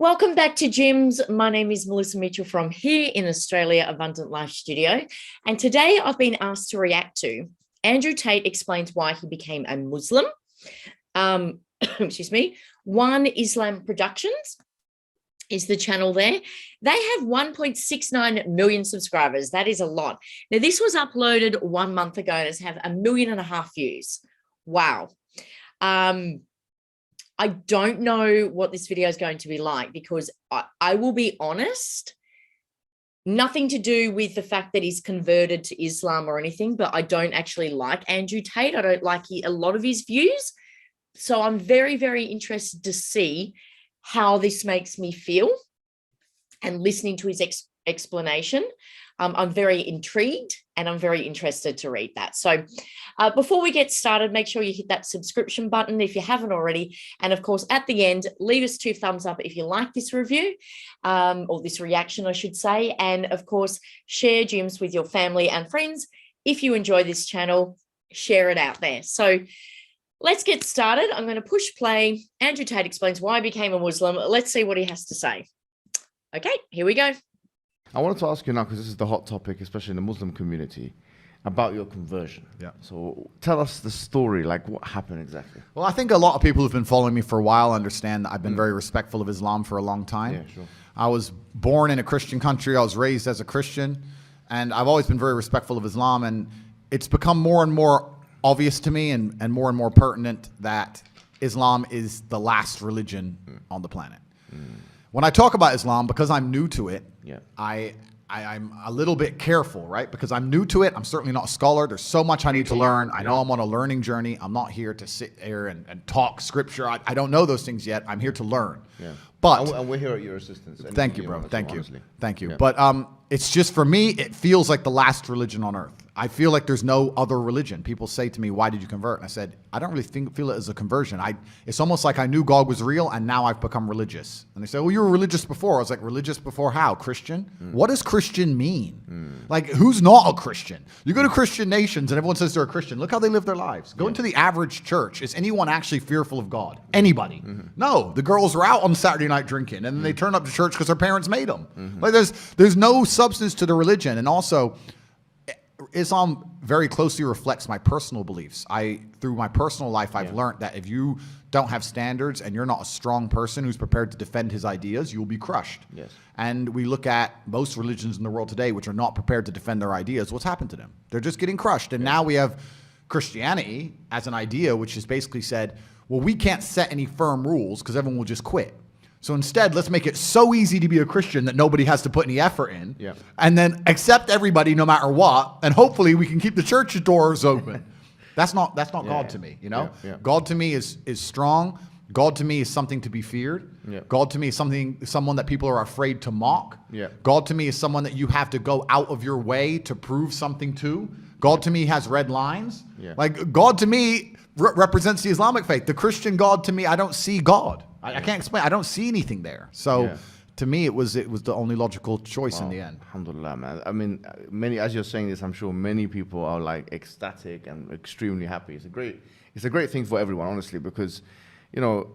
Welcome back to JIMBS. My name is Melissa Mitchell from here in Australia, Abundant Life Studio. And today I've been asked to react to Andrew Tate explains why he became a Muslim. Excuse me. One Islam Productions is the channel there. They have 1.69 million subscribers. That is a lot. Now, this was uploaded 1 month ago and has have 1.5 million views. Wow. I don't know what this video is going to be like because I will be honest, nothing to do with the fact that he's converted to Islam or anything, but I don't actually like Andrew Tate. I don't like a lot of his views. So I'm very, very interested to see how this makes me feel and listening to his explanation. I'm very intrigued and I'm very interested to read that. So before we get started, make sure you hit that subscription button if you haven't already. And of course, at the end, leave us 2 thumbs up if you like this review or this reaction, I should say. And of course, share JIMBS with your family and friends. If you enjoy this channel, share it out there. So let's get started. I'm going to push play. Andrew Tate explains why he became a Muslim. Let's see what he has to say. Okay, here we go. I wanted to ask you now, because this is the hot topic, especially in the Muslim community, about your conversion. Yeah. So tell us the story, like what happened exactly? Well, I think a lot of people who've been following me for a while understand that I've been very respectful of Islam for a long time. Yeah, sure. I was born in a Christian country. I was raised as a Christian, and I've always been very respectful of Islam. And it's become more and more obvious to me and more pertinent that Islam is the last religion on the planet. When I talk about Islam, because I'm new to it, Yeah. I'm a little bit careful, right? Because I'm new to it. I'm certainly not a scholar. There's so much I need to learn. I know I'm on a learning journey. I'm not here to sit here and talk scripture. I don't know those things yet. I'm here to learn. Yeah. But and we're here at your assistance. thank you, bro. Thank you. Honestly. Thank you. Yeah. But it's just, for me, it feels like the last religion on earth. I feel like there's no other religion. People say to me, why did you convert? And I said, I don't really feel it as a conversion. It's almost like I knew God was real and now I've become religious. And they say, well, you were religious before. I was like, religious before how? Christian? What does Christian mean? Like, who's not a Christian? You go to Christian nations and everyone says they're a Christian. Look how they live their lives. Go into the average church. Is anyone actually fearful of God? Anybody? No. The girls are out on Saturday night drinking and then they turn up to church because their parents made them. Like, there's no substance to the religion. And also, Islam very closely reflects my personal beliefs. Through my personal life, I've learned that if you don't have standards and you're not a strong person who's prepared to defend his ideas, you'll be crushed. Yes. And we look at most religions in the world today, which are not prepared to defend their ideas. What's happened to them? They're just getting crushed. And now we have Christianity as an idea, which has basically said, well, we can't set any firm rules because everyone will just quit. So instead, let's make it so easy to be a Christian that nobody has to put any effort in. Yeah. And then accept everybody no matter what. And hopefully we can keep the church doors open. That's not God to me, you know? Yeah. God to me is strong. God to me is something to be feared. Yeah. God to me is someone that people are afraid to mock. Yeah. God to me is someone that you have to go out of your way to prove something to. God to me has red lines. Yeah. Like, God to me represents the Islamic faith. The Christian God to me, I don't see God. I can't explain. I don't see anything there. So to me, it was the only logical choice in the end. Alhamdulillah, man. I mean, as you're saying this, I'm sure many people are like ecstatic and extremely happy. It's a great thing for everyone, honestly, because, you know,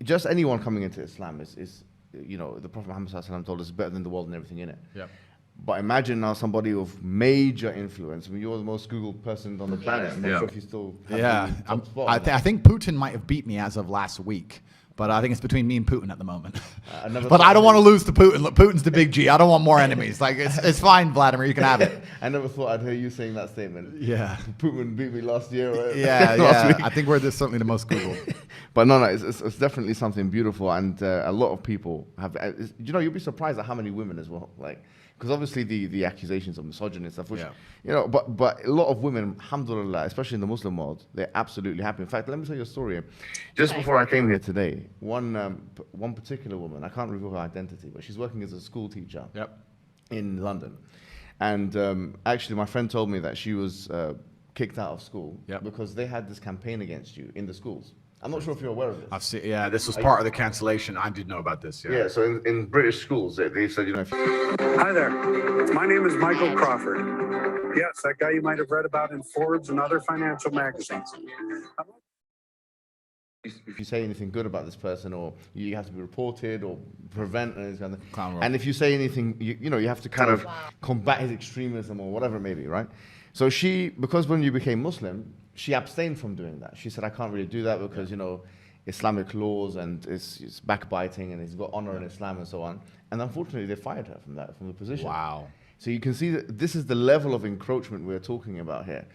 just anyone coming into Islam is you know, the Prophet Muhammad ﷺ told us, better than the world and everything in it. Yeah. But imagine now somebody of major influence. I mean, you're the most Googled person on the planet. I'm not sure if you still have the top spot. I think Putin might have beat me as of last week. But I think it's between me and Putin at the moment. But I don't want to lose to Putin. Look, Putin's the big G. I don't want more enemies. Like, it's fine, Vladimir. You can have it. I never thought I'd hear you saying that statement. Yeah. Putin beat me last year. Right? Yeah. I think we're certainly the most Googled. But no, it's definitely something beautiful. And a lot of people have, you know, you'll be surprised at how many women as well. Like, because obviously the accusations of misogyny and stuff, which, you know, but a lot of women, alhamdulillah, especially in the Muslim world, they're absolutely happy. In fact, let me tell you a story. Just before I came here today, one particular woman, I can't reveal her identity, but she's working as a school teacher in London. And actually, my friend told me that she was kicked out of school because they had this campaign against you in the schools. I'm not sure if you're aware of this. I've seen, yeah, this was part of the cancellation. I did know about this. Yeah, so in British schools, they said, you know. Hi there. My name is Michael Crawford. Yes, that guy you might have read about in Forbes and other financial magazines. if you say anything good about this person, or you have to be reported or prevent, Clown and if you say anything, you have to kind of combat his extremism or whatever it may be, right? So because when you became Muslim, she abstained from doing that. She said, I can't really do that because, Islamic laws and it's backbiting and it's got honor in Islam and so on. And unfortunately, they fired her from the position. Wow. So you can see that this is the level of encroachment we're talking about here.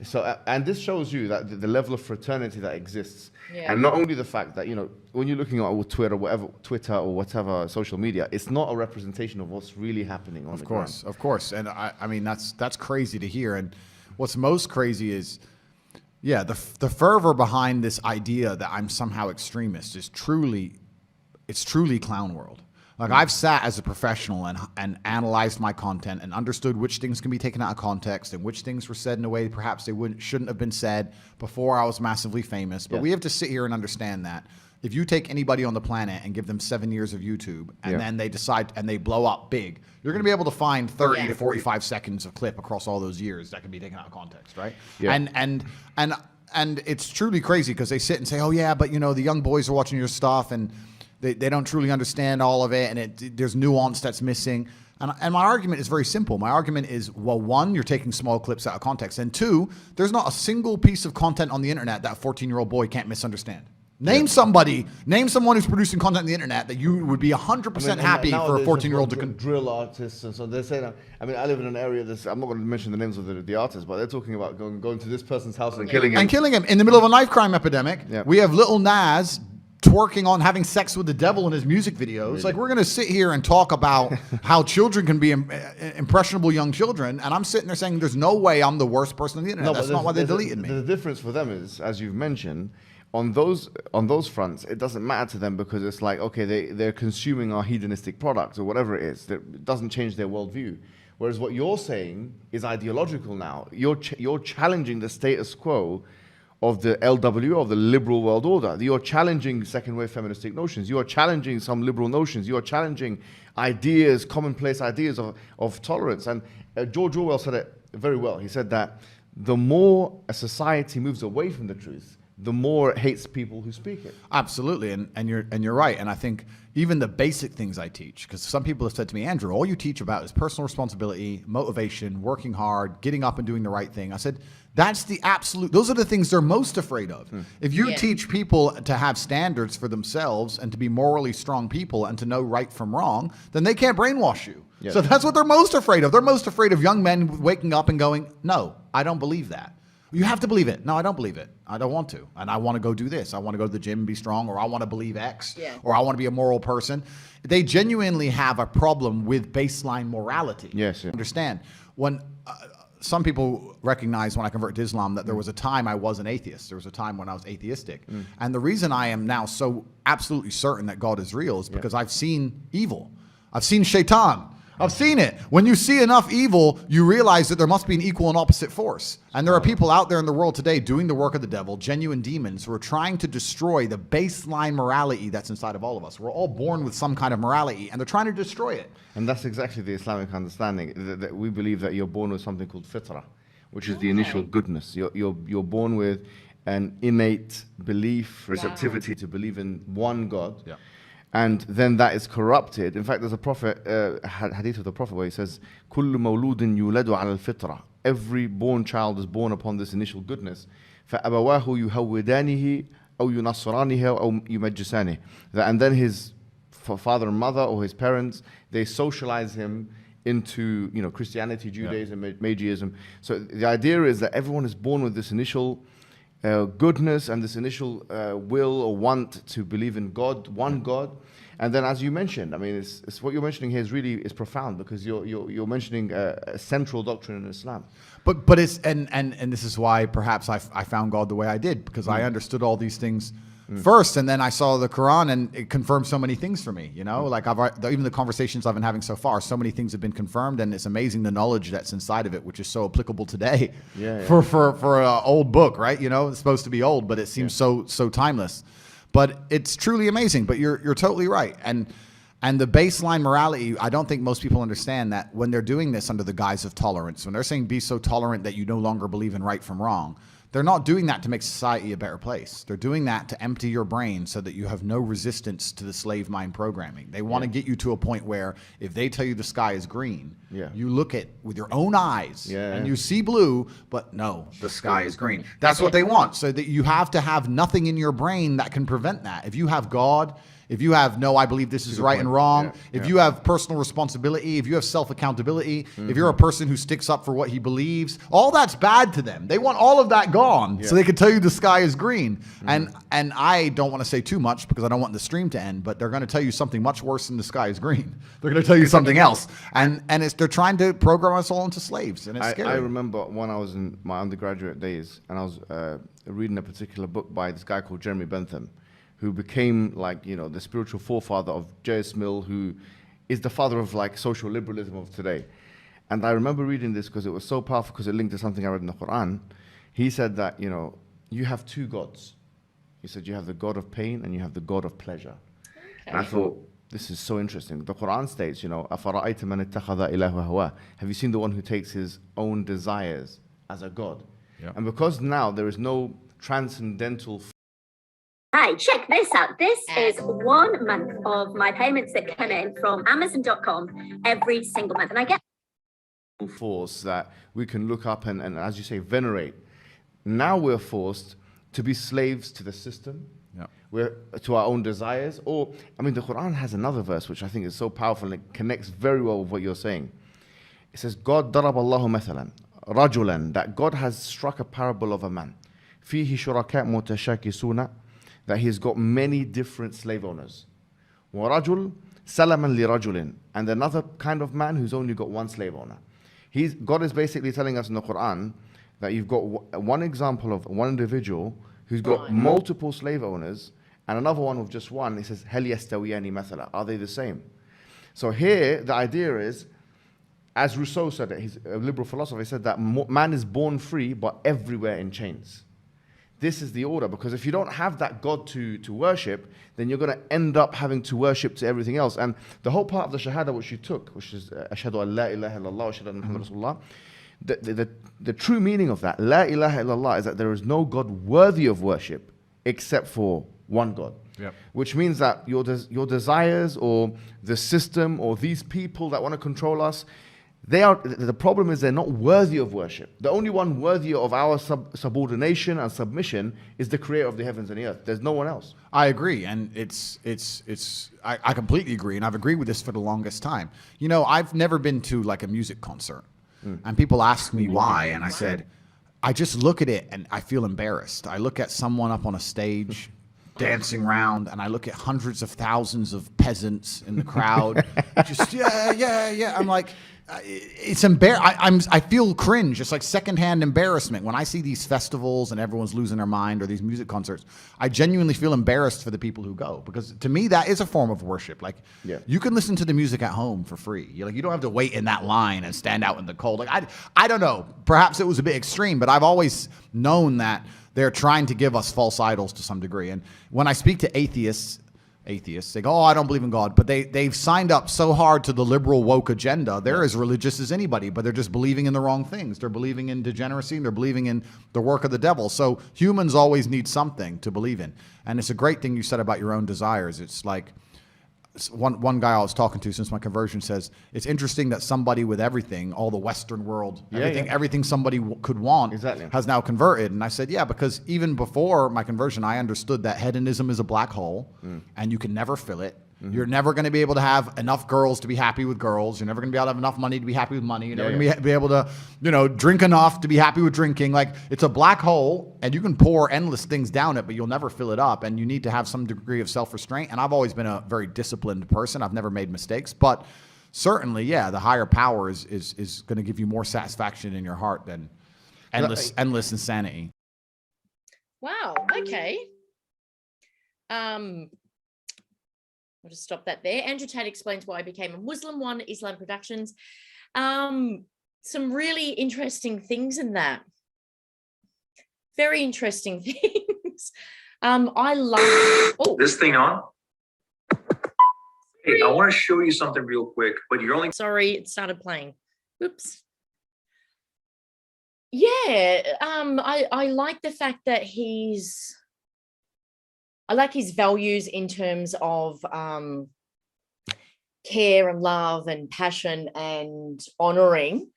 So, and this shows you that the level of fraternity that exists. Yeah. And not only the fact that, when you're looking at Twitter or whatever social media, it's not a representation of what's really happening on the ground. Of course. And I mean, that's crazy to hear. And what's most crazy is, the fervor behind this idea that I'm somehow extremist is truly clown world. Like I've sat as a professional and analyzed my content and understood which things can be taken out of context and which things were said in a way perhaps they shouldn't have been said before I was massively famous. But we have to sit here and understand that if you take anybody on the planet and give them 7 years of YouTube and then they decide and they blow up big, you're going to be able to find 30 to 45 seconds of clip across all those years that can be taken out of context, right? Yeah. And it's truly crazy because they sit and say, oh yeah, but the young boys are watching your stuff and they don't truly understand all of it, and there's nuance that's missing. And my argument is very simple. My argument is, well, one, you're taking small clips out of context, and two, there's not a single piece of content on the internet that a 14-year-old boy can't misunderstand. Name someone who's producing content on the internet that you would be 100% happy for a 14-year-old to... drill artists, and so they say, I live in an area, I'm not going to mention the names of the artists, but they're talking about going to this person's house and killing him. And killing him. In the middle of a knife crime epidemic, we have Lil Nas twerking on having sex with the devil in his music videos. Really? Like, we're going to sit here and talk about how children can be impressionable young children, and I'm sitting there saying there's no way I'm the worst person on the internet. That's not why they deleted me. The difference for them is, as you've mentioned, on those fronts, it doesn't matter to them because it's like, okay, they're consuming our hedonistic products or whatever it is. It doesn't change their worldview. Whereas what you're saying is ideological now. You're challenging the status quo of the LW, of the liberal world order. You're challenging second-wave feministic notions. You are challenging some liberal notions. You are challenging ideas, commonplace ideas of tolerance. And George Orwell said it very well. He said that the more a society moves away from the truth, the more it hates people who speak it. Absolutely, and you're right. And I think even the basic things I teach, because some people have said to me, Andrew, all you teach about is personal responsibility, motivation, working hard, getting up and doing the right thing. I said, those are the things they're most afraid of. If you teach people to have standards for themselves and to be morally strong people and to know right from wrong, then they can't brainwash you. Yes. So that's what they're most afraid of. They're most afraid of young men waking up and going, no, I don't believe that. You have to believe it. No, I don't believe it. I don't want to. And I want to go do this. I want to go to the gym and be strong, or I want to believe X, or I want to be a moral person. They genuinely have a problem with baseline morality. Yes. Understand? When some people recognize when I converted to Islam that there was a time I was an atheist. There was a time when I was atheistic. And the reason I am now so absolutely certain that God is real is because I've seen evil. I've seen shaitan. I've seen it. When you see enough evil, you realize that there must be an equal and opposite force. And there are people out there in the world today doing the work of the devil, genuine demons, who are trying to destroy the baseline morality that's inside of all of us. We're all born with some kind of morality, and they're trying to destroy it. And that's exactly the Islamic understanding, that we believe that you're born with something called fitrah, which is the initial goodness. You're born with an innate belief, receptivity to believe in one God. Yeah. And then that is corrupted. In fact, there's a hadith of the Prophet where he says, كُلُّ مَوْلُودٍ يُولَدُ عَلَى الْفِطْرَةِ. Every born child is born upon this initial goodness. فَأَبَوَاهُ يُهَوِّدَانِهِ أَوْ يُنَصِّرَانِهِ أَوْ يُمَجِّسَانِهِ. And then his father and mother or his parents, they socialize him into Christianity, Judaism, Magiism. So the idea is that everyone is born with this initial goodness and this initial will or want to believe in God, one God. And then, as you mentioned, I mean, it's what you're mentioning here is profound, because you're mentioning a central doctrine in Islam. But it's and this is why perhaps I found God the way I did, because I understood all these things first, and then I saw the Quran, and it confirmed so many things for me. Like even the conversations I've been having so far, so many things have been confirmed, and it's amazing the knowledge that's inside of it, which is so applicable today. For an old book, right? It's supposed to be old, but it seems so timeless. But it's truly amazing. But you're totally right. And And the baseline morality, I don't think most people understand that when they're doing this under the guise of tolerance, when they're saying be so tolerant that you no longer believe in right from wrong, they're not doing that to make society a better place. They're doing that to empty your brain so that you have no resistance to the slave mind programming. They want to get you to a point where if they tell you the sky is green, you look at with your own eyes and you see blue, but no, the sky is green. That's what they want. So that you have to have nothing in your brain that can prevent that. If you have God, if you have, no, I believe this is right and wrong, if you have personal responsibility, if you have self-accountability, if you're a person who sticks up for what he believes, all that's bad to them. They want all of that gone so they can tell you the sky is green. And I don't want to say too much because I don't want the stream to end, but they're going to tell you something much worse than the sky is green. They're going to tell you something else. And they're trying to program us all into slaves, and it's scary. I remember when I was in my undergraduate days and I was reading a particular book by this guy called Jeremy Bentham, who became like, you know, the spiritual forefather of J.S. Mill, who is the father of like social liberalism of today. And I remember reading this because it was so powerful because it linked to something I read in the Quran. He said that, you know, you have two gods. He said you have the God of pain and you have the God of pleasure. Okay. And I thought, this is so interesting. The Quran states, you know, أَفَرَأَيْتَ مَنِ اتَّخَذَ إِلَهُ هَوَاهُ. Have you seen the one who takes his own desires as a God? Yeah. And because now there is no transcendental. Hi, check this out. This is 1 month of my payments that come in from Amazon.com every single month. And I get force that we can look up and, as you say, venerate. Now we're forced to be slaves to the system. We're to our own desires. Or, I mean, the Quran has another verse which I think is so powerful and it connects very well with what you're saying. It says, God darab Allahu mathalan, rajulan, that God has struck a parable of a man. Fihi shuraka mutashakisuna, that he's got many different slave owners. وَرَجُلْ سَلَمًا لِرَجُلٍ, and another kind of man who's only got one slave owner. God is basically telling us in the Quran that you've got one example of one individual who's got multiple slave owners and another one with just one. He says, هَلْ يَسْتَوِيَانِ مَثَلًا, are they the same? So here, the idea is, as Rousseau said it, he's a liberal philosopher, he said that man is born free but everywhere in chains. This is the order, because if you don't have that God to worship, then you're going to end up having to worship to everything else. And the whole part of the Shahada which you took, which is Ashhadu an la ilaha illallah wa ashhadu anna Muhammadan Rasulullah, the true meaning of that, La ilaha illallah, is that there is no God worthy of worship except for one God. Yep. Which means that your desires or the system or these people that want to control us, the problem is they're not worthy of worship. The only one worthy of our subordination and submission is the creator of the heavens and the earth. There's no one else. I agree. And I completely agree. And I've agreed with this for the longest time. You know, I've never been to like a music concert and people ask me why. And I said, I just look at it and I feel embarrassed. I look at someone up on a stage dancing around, and I look at hundreds of thousands of peasants in the crowd. Just, yeah. I'm like, it's I feel cringe. It's like secondhand embarrassment when I see these festivals and everyone's losing their mind, or these music concerts. I genuinely feel embarrassed for the people who go, because to me that is a form of worship. Like, you can listen to the music at home for free. You don't have to wait in that line and stand out in the cold. Like, I don't know. Perhaps it was a bit extreme, but I've always known that they're trying to give us false idols to some degree. And when I speak to atheists, they go, oh, I don't believe in God. But they've signed up so hard to the liberal woke agenda. They're as religious as anybody, but they're just believing in the wrong things. They're believing in degeneracy, and they're believing in the work of the devil. So humans always need something to believe in. And it's a great thing you said about your own desires. It's like one guy I was talking to since my conversion says, it's interesting that somebody with everything, all the Western world, everything somebody could want has now converted. And I said, yeah, because even before my conversion, I understood that hedonism is a black hole and you can never fill it. You're never going to be able to have enough girls to be happy with girls. You're never going to be able to have enough money to be happy with money. You're never going to be able to, drink enough to be happy with drinking. Like, it's a black hole, and you can pour endless things down it, but you'll never fill it up. And you need to have some degree of self-restraint. And I've always been a very disciplined person. I've never made mistakes, but certainly, the higher power is going to give you more satisfaction in your heart than endless insanity. Wow. Okay. I'll just stop that there. Andrew Tate explains why I became a Muslim. One, Islam Productions. Some really interesting things in that. Very interesting things. I love. Oh, this thing on? Hey, I want to show you something real quick, but you're only. Sorry, it started playing. Oops. Yeah, I like the fact that I like his values in terms of care and love and passion and honoring.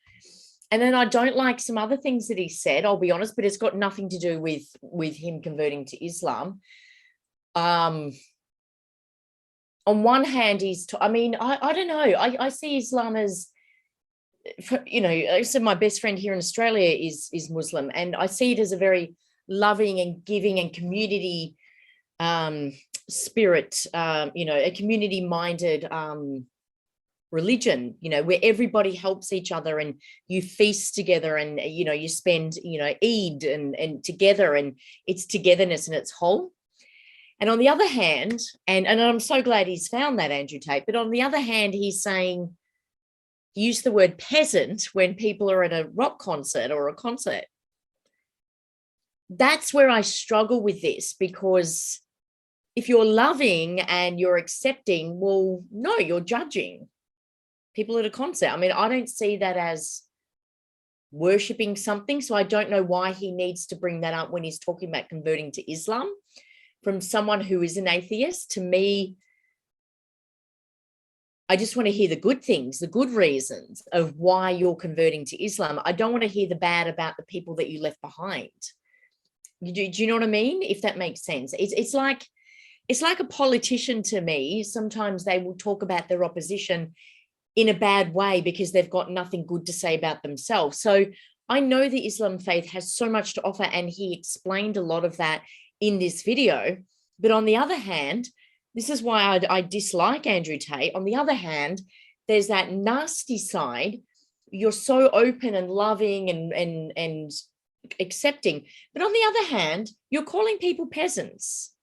And then I don't like some other things that he said, I'll be honest, but it's got nothing to do with him converting to Islam. On one hand, I don't know. I see Islam as, you know, so my best friend here in Australia is Muslim, and I see it as a very loving and giving and community spirit, you know, a community minded religion, you know, where everybody helps each other and you feast together and, you know, you spend, you know, Eid and together, and it's togetherness and it's whole. And on the other hand, and I'm so glad he's found that, Andrew Tate, but on the other hand, he's saying, use the word peasant when people are at a rock concert or a concert. That's where I struggle with this, because if you're loving and you're accepting, well, no, you're judging people at a concert. I mean, I don't see that as worshipping something. So I don't know why he needs to bring that up when he's talking about converting to Islam from someone who is an atheist. To me, I just want to hear the good things, the good reasons of why you're converting to Islam. I don't want to hear the bad about the people that you left behind. Do you know what I mean? If that makes sense. It's like a politician to me. Sometimes they will talk about their opposition in a bad way because they've got nothing good to say about themselves. So I know the Islam faith has so much to offer, and he explained a lot of that in this video. But on the other hand, this is why I dislike Andrew Tate. On the other hand, there's that nasty side. You're so open and loving and accepting. But on the other hand, you're calling people peasants.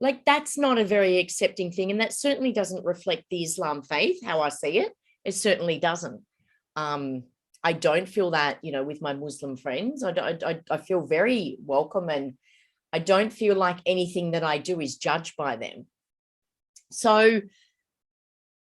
Like, that's not a very accepting thing. And that certainly doesn't reflect the Islam faith, how I see it. It certainly doesn't. I don't feel that, you know, with my Muslim friends. I feel very welcome, and I don't feel like anything that I do is judged by them. So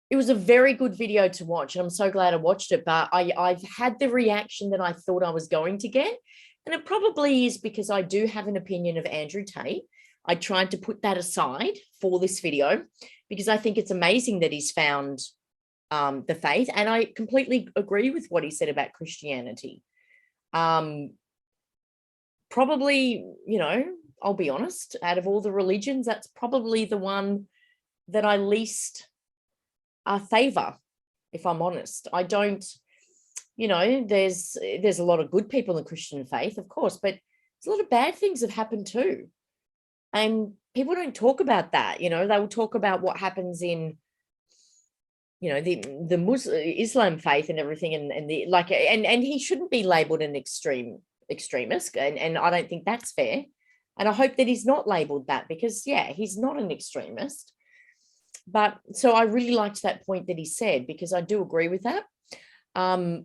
it was a very good video to watch, and I'm so glad I watched it, but I've had the reaction that I thought I was going to get. And it probably is because I do have an opinion of Andrew Tate. I tried to put that aside for this video because I think it's amazing that he's found the faith. And I completely agree with what he said about Christianity. Probably, you know, I'll be honest, out of all the religions, that's probably the one that I least favor, if I'm honest. I don't, you know, there's a lot of good people in the Christian faith, of course, but there's a lot of bad things have happened too. And people don't talk about that. You know, they will talk about what happens in, you know, the Muslim Islam faith and everything, and the like, and he shouldn't be labeled an extremist, and I don't think that's fair. And I hope that he's not labeled that, because yeah, he's not an extremist. But so I really liked that point that he said, because I do agree with that.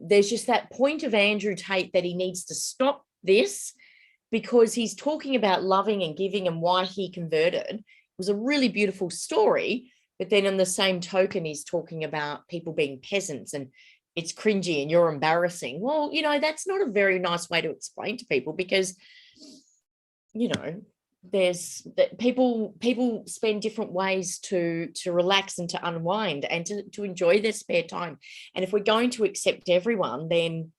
There's just that point of Andrew Tate that he needs to stop this, because he's talking about loving and giving and why he converted. It was a really beautiful story. But then on the same token, he's talking about people being peasants and it's cringy and you're embarrassing. Well, you know, that's not a very nice way to explain to people, because, you know, there's that people spend different ways to relax and to unwind and to enjoy their spare time. And if we're going to accept everyone, then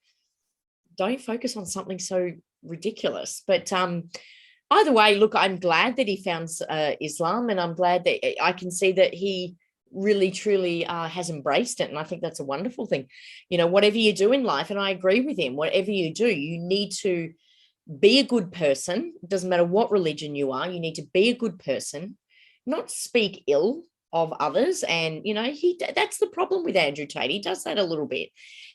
don't focus on something so ridiculous. But either way, look, I'm glad that he found Islam, and I'm glad that I can see that he really truly has embraced it. And I think that's a wonderful thing. You know, whatever you do in life, and I agree with him, whatever you do, you need to be a good person. It doesn't matter what religion you are, you need to be a good person, not speak ill of others. And, you know, that's the problem with Andrew Tate. He does that a little bit.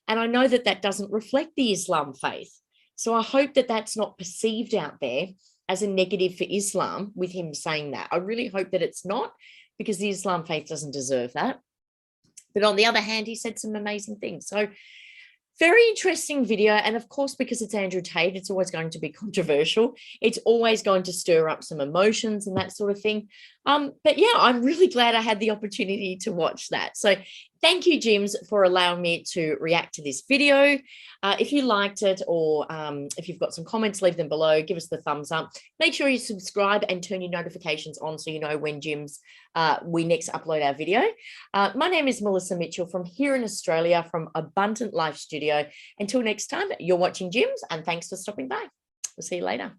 And I know that that doesn't reflect the Islam faith. So I hope that that's not perceived out there as a negative for Islam with him saying that. I really hope that it's not, because the Islam faith doesn't deserve that. But on the other hand, he said some amazing things. So Very interesting video. And of course, because it's Andrew Tate, it's always going to be controversial. It's always going to stir up some emotions and that sort of thing. But yeah, I'm really glad I had the opportunity to watch that. So thank you, JIMBS, for allowing me to react to this video. If you liked it, or if you've got some comments, leave them below. Give us the thumbs up. Make sure you subscribe and turn your notifications on so you know when JIMBS we next upload our video. My name is Melissa Mitchell from here in Australia, from Abundant Life Studio. Until next time, you're watching JIMBS, and thanks for stopping by. We'll see you later.